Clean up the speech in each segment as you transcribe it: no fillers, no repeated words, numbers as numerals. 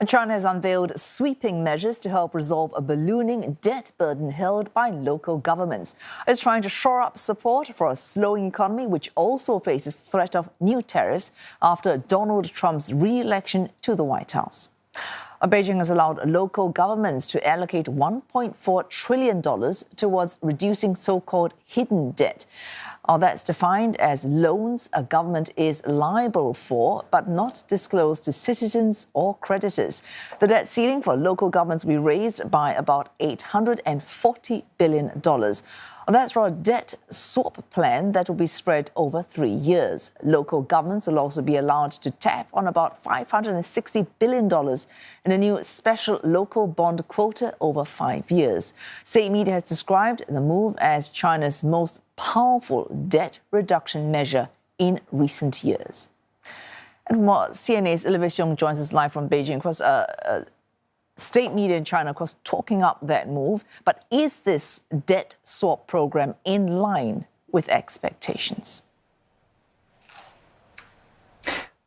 China has unveiled sweeping measures to help resolve a ballooning debt burden held by local governments. It's trying to shore up support for a slowing economy, which also faces threat of new tariffs after Donald Trump's re-election to the White House. Beijing has allowed local governments to allocate $1.4 trillion towards reducing so-called hidden debt. That's defined as loans a government is liable for but not disclosed to citizens or creditors. The debt ceiling for local governments will be raised by about $840 billion. That's for a debt swap plan that will be spread over 3 years. Local governments will also be allowed to tap on about $560 billion in a new special local bond quota over 5 years. State media has described the move as China's most powerful debt reduction measure in recent years. And more, CNA's Olivia Siong joins us live from Beijing. Of course, state media in China, of course, talking up that move. But is this debt swap program in line with expectations?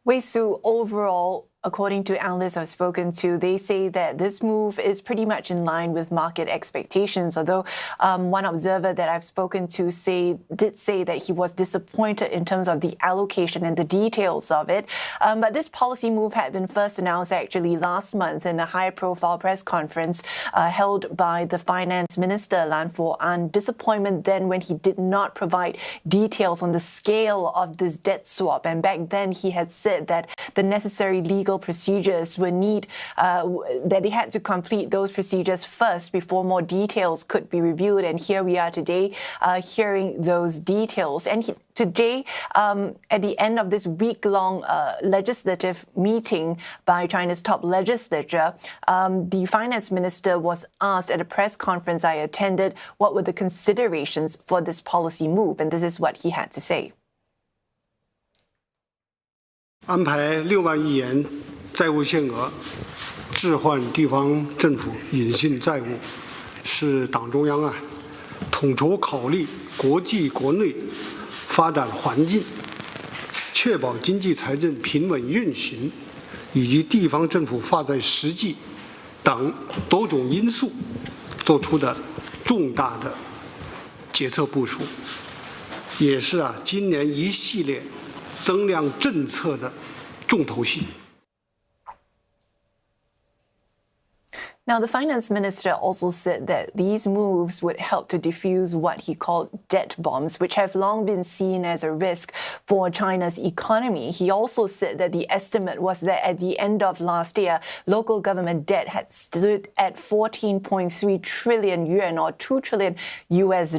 Wei Su, overall, according to analysts I've spoken to, they say that this move is pretty much in line with market expectations, although one observer that I've spoken to did say that he was disappointed in terms of the allocation and the details of it. But this policy move had been first announced actually last month in a high-profile press conference held by the finance minister, Lan Fo-an. Disappointment then when he did not provide details on the scale of this debt swap. And back then he had said that the necessary legal procedures would need that they had to complete those procedures first before more details could be reviewed. And here we are today hearing those details. And today, at the end of this week-long legislative meeting by China's top legislature, the finance minister was asked at a press conference I attended what were the considerations for this policy move. And this is what he had to say. 安排6万亿元债务限额，置换地方政府隐性债务，是党中央统筹考虑国际国内发展环境，确保经济财政平稳运行，以及地方政府发展实际等多种因素做出的重大的决策部署，也是今年一系列 增量政策的重头戏。 Now, the finance minister also said that these moves would help to defuse what he called debt bombs, which have long been seen as a risk for China's economy. He also said that the estimate was that at the end of last year, local government debt had stood at 14.3 trillion yuan or $2 trillion US.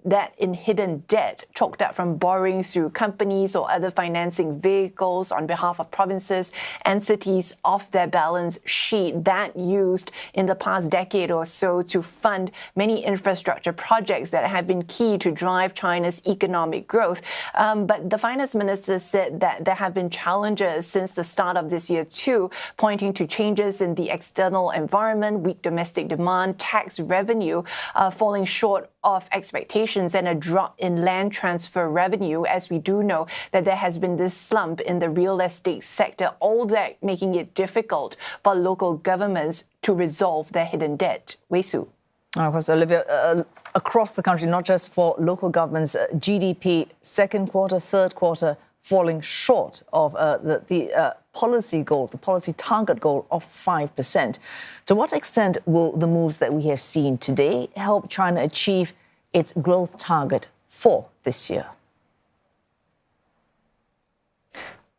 That in hidden debt chalked up from borrowing through companies or other financing vehicles on behalf of provinces and cities off their balance sheet. That used in the past decade or so to fund many infrastructure projects that have been key to drive China's economic growth. But the finance minister said that there have been challenges since the start of this year too, pointing to changes in the external environment, weak domestic demand, tax revenue falling short of expectations, and a drop in land transfer revenue, as we do know that there has been this slump in the real estate sector, all that making it difficult for local governments to resolve their hidden debt. Wei Su. Of course, Olivia, across the country, not just for local governments, GDP second quarter, third quarter falling short of the policy goal, the policy target goal of 5%. To what extent will the moves that we have seen today help China achieve its growth target for this year?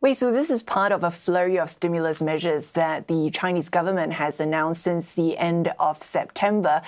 Wei Su, this is part of a flurry of stimulus measures that the Chinese government has announced since the end of September.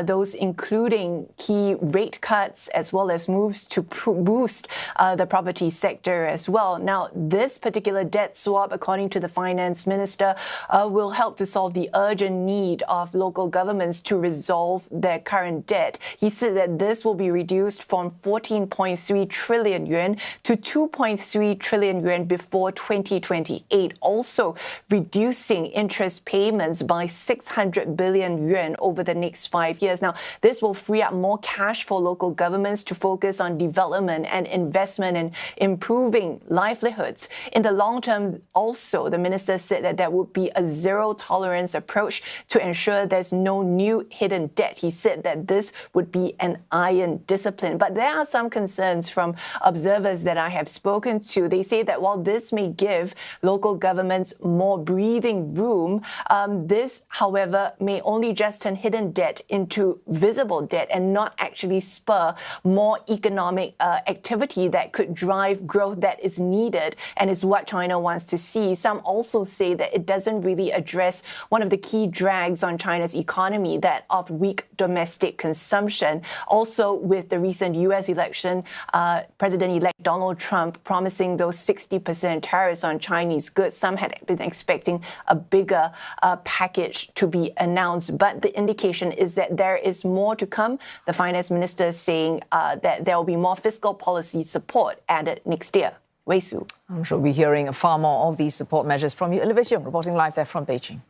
Those including key rate cuts as well as moves to boost the property sector as well. Now, this particular debt swap, according to the finance minister, will help to solve the urgent need of local governments to resolve their current debt. He said that this will be reduced from 14.3 trillion yuan to 2.3 trillion yuan before before 2028, also reducing interest payments by 600 billion yuan over the next 5 years. Now, this will free up more cash for local governments to focus on development and investment and improving livelihoods. In the long term, also, the minister said that there would be a zero-tolerance approach to ensure there's no new hidden debt. He said that this would be an iron discipline. But there are some concerns from observers that I have spoken to. They say that while this may give local governments more breathing room, this, however, may only just turn hidden debt into visible debt and not actually spur more economic activity that could drive growth that is needed and is what China wants to see. Some also say that it doesn't really address one of the key drags on China's economy, that of weak domestic consumption. Also, with the recent U.S. election, President-elect Donald Trump promising those 60% tariffs on Chinese goods, some had been expecting a bigger package to be announced. But the indication is that there is more to come. The finance minister is saying that there will be more fiscal policy support added next year. Wei Su. I'm sure we'll be hearing far more of these support measures from you. Olivia Siong reporting live there from Beijing.